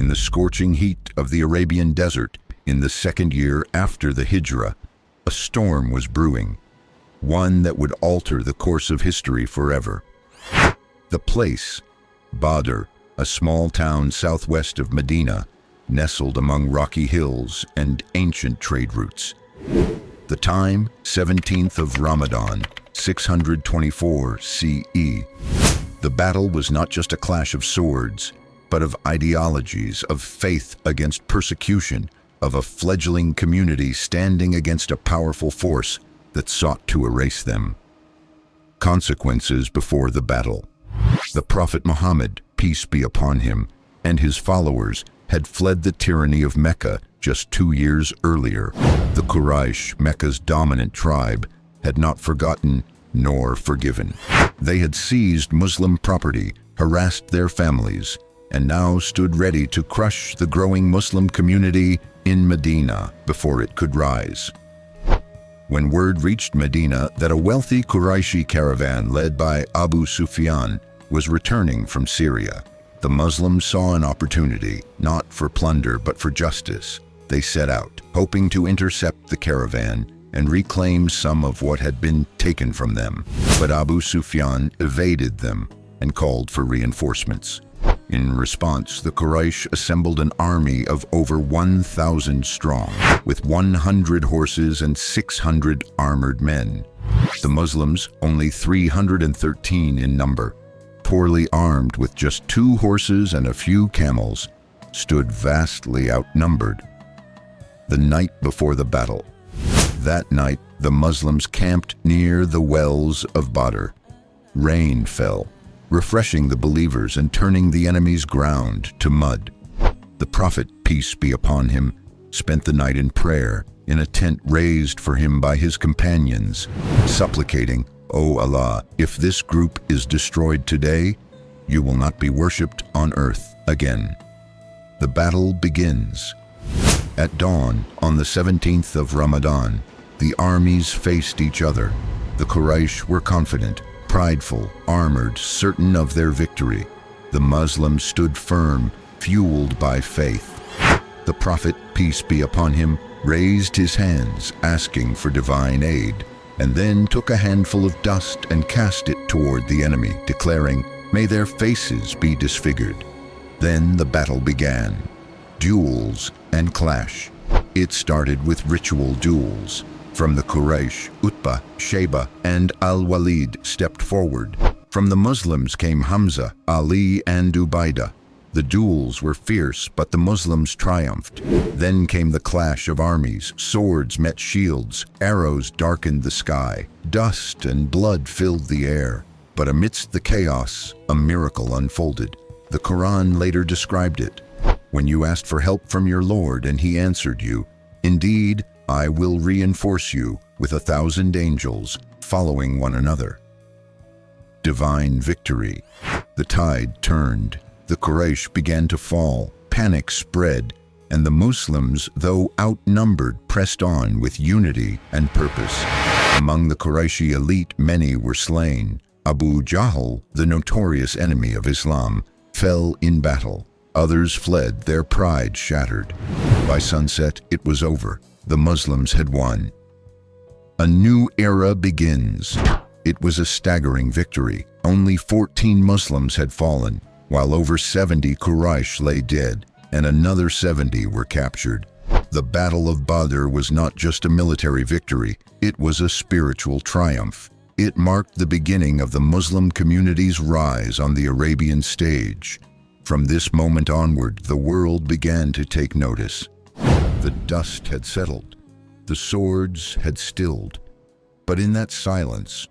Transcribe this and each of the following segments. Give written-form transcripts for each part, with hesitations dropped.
in the scorching heat of the Arabian desert, in the second year after the Hijrah, a storm was brewing, one that would alter the course of history forever. The place, Badr, a small town southwest of Medina, nestled among rocky hills and ancient trade routes. The time, 17th of Ramadan, 624 CE. The battle was not just a clash of swords, but of ideologies, of faith against persecution, of a fledgling community standing against a powerful force that sought to erase them. Consequences before the battle. The Prophet Muhammad, peace be upon him, and his followers had fled the tyranny of Mecca just 2 years earlier. The Quraysh, Mecca's dominant tribe, had not forgotten nor forgiven. They had seized Muslim property, harassed their families, and now stood ready to crush the growing Muslim community in Medina before it could rise. When word reached Medina that a wealthy Qurayshi caravan led by Abu Sufyan was returning from Syria, the Muslims saw an opportunity, not for plunder but for justice. They set out, hoping to intercept the caravan and reclaim some of what had been taken from them. But Abu Sufyan evaded them and called for reinforcements. In response, the Quraysh assembled an army of over 1,000 strong, with 100 horses and 600 armored men. The Muslims, only 313 in number, poorly armed with just 2 horses and a few camels, stood vastly outnumbered. The night before the battle. That night, the Muslims camped near the wells of Badr. Rain fell, refreshing the believers and turning the enemy's ground to mud. The Prophet, peace be upon him, spent the night in prayer in a tent raised for him by his companions, supplicating, "O Allah, if this group is destroyed today, you will not be worshipped on earth again." The battle begins. At dawn, on the 17th of Ramadan, the armies faced each other. The Quraysh were confident, prideful, armored, certain of their victory. The Muslims stood firm, fueled by faith. The Prophet, peace be upon him, raised his hands, asking for divine aid, and then took a handful of dust and cast it toward the enemy, declaring, "May their faces be disfigured." Then the battle began. Duels and clash. It started with ritual duels. From the Quraysh, Utbah, Shayba, and Al-Walid stepped forward. From the Muslims came Hamza, Ali, and Ubaidah. The duels were fierce, but the Muslims triumphed. Then came the clash of armies. Swords met shields, arrows darkened the sky, dust and blood filled the air. But amidst the chaos, a miracle unfolded. The Quran later described it. When you asked for help from your Lord and he answered you, "Indeed, I will reinforce you with 1,000 angels following one another." Divine victory. The tide turned. The Quraysh began to fall. Panic spread, and the Muslims, though outnumbered, pressed on with unity and purpose. Among the Qurayshi elite, many were slain. Abu Jahl, the notorious enemy of Islam, fell in battle. Others fled, their pride shattered. By sunset, it was over. The Muslims had won. A new era begins. It was a staggering victory. Only 14 Muslims had fallen, while over 70 Quraysh lay dead, and another 70 were captured. The Battle of Badr was not just a military victory, it was a spiritual triumph. It marked the beginning of the Muslim community's rise on the Arabian stage. From this moment onward, the world began to take notice. The dust had settled. The swords had stilled. But in that silence,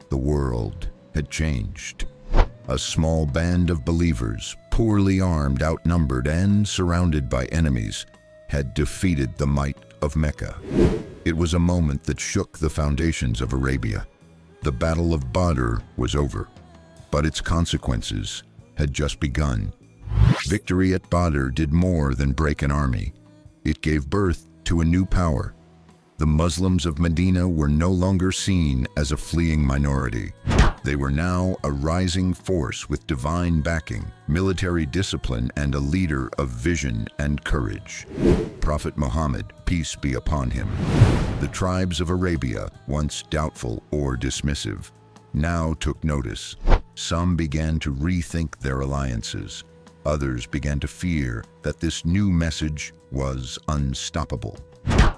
the world had changed. A small band of believers, poorly armed, outnumbered, and surrounded by enemies, had defeated the might of Mecca. It was a moment that shook the foundations of Arabia. The Battle of Badr was over, but its consequences had just begun. Victory at Badr did more than break an army. It gave birth to a new power. The Muslims of Medina were no longer seen as a fleeing minority. They were now a rising force with divine backing, military discipline, and a leader of vision and courage. Prophet Muhammad, peace be upon him. The tribes of Arabia, once doubtful or dismissive, now took notice. Some began to rethink their alliances. Others began to fear that this new message was unstoppable.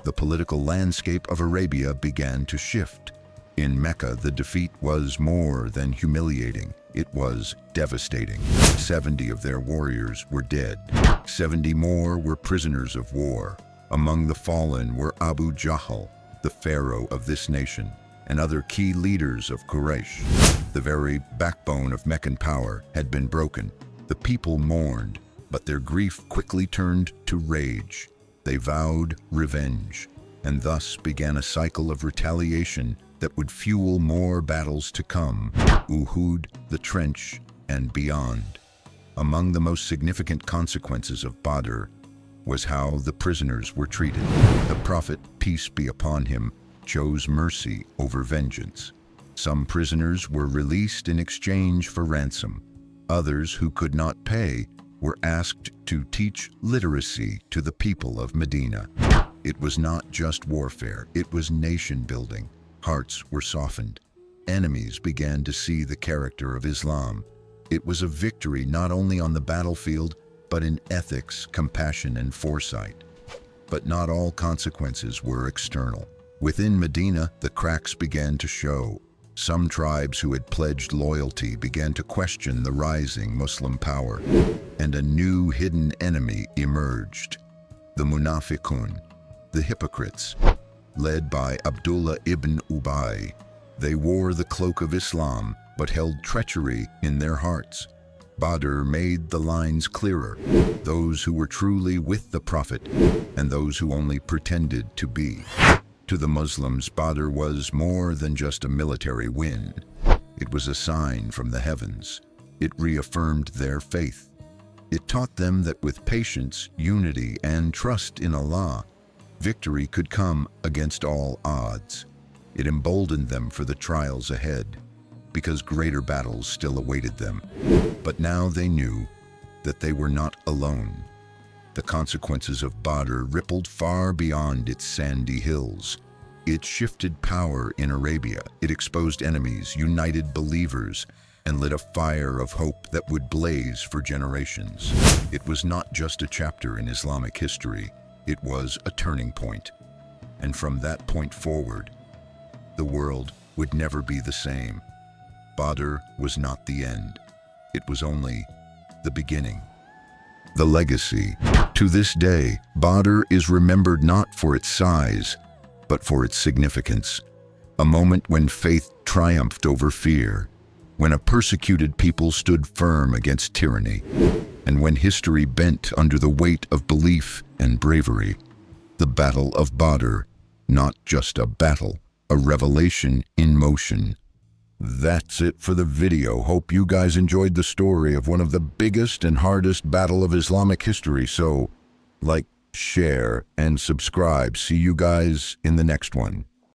The political landscape of Arabia began to shift. In Mecca, the defeat was more than humiliating. It was devastating. 70 of their warriors were dead. 70 more were prisoners of war. Among the fallen were Abu Jahl, the pharaoh of this nation, and other key leaders of Quraysh. The very backbone of Meccan power had been broken. The people mourned, but their grief quickly turned to rage. They vowed revenge, and thus began a cycle of retaliation that would fuel more battles to come. Uhud, the Trench, and beyond. Among the most significant consequences of Badr was how the prisoners were treated. The Prophet, peace be upon him, chose mercy over vengeance. Some prisoners were released in exchange for ransom. Others who could not pay were asked to teach literacy to the people of Medina. It was not just warfare, it was nation building. Hearts were softened. Enemies began to see the character of Islam. It was a victory not only on the battlefield, but in ethics, compassion, and foresight. But not all consequences were external. Within Medina, the cracks began to show. Some tribes who had pledged loyalty began to question the rising Muslim power, and a new hidden enemy emerged: the Munafiqun, the hypocrites, led by Abdullah ibn Ubay. They wore the cloak of Islam, but held treachery in their hearts. Badr made the lines clearer: those who were truly with the Prophet, and those who only pretended to be. To the Muslims, Badr was more than just a military win. It was a sign from the heavens. It reaffirmed their faith. It taught them that with patience, unity, and trust in Allah, victory could come against all odds. It emboldened them for the trials ahead, because greater battles still awaited them. But now they knew that they were not alone. The consequences of Badr rippled far beyond its sandy hills. It shifted power in Arabia. It exposed enemies, united believers, and lit a fire of hope that would blaze for generations. It was not just a chapter in Islamic history. It was a turning point. And from that point forward, the world would never be the same. Badr was not the end. It was only the beginning. The legacy. To this day, Badr is remembered not for its size, but for its significance. A moment when faith triumphed over fear, when a persecuted people stood firm against tyranny, and when history bent under the weight of belief and bravery. The Battle of Badr, not just a battle, a revelation in motion. That's it for the video. Hope you guys enjoyed the story of one of the biggest and hardest battle of Islamic history. So, like, share, and subscribe. See you guys in the next one.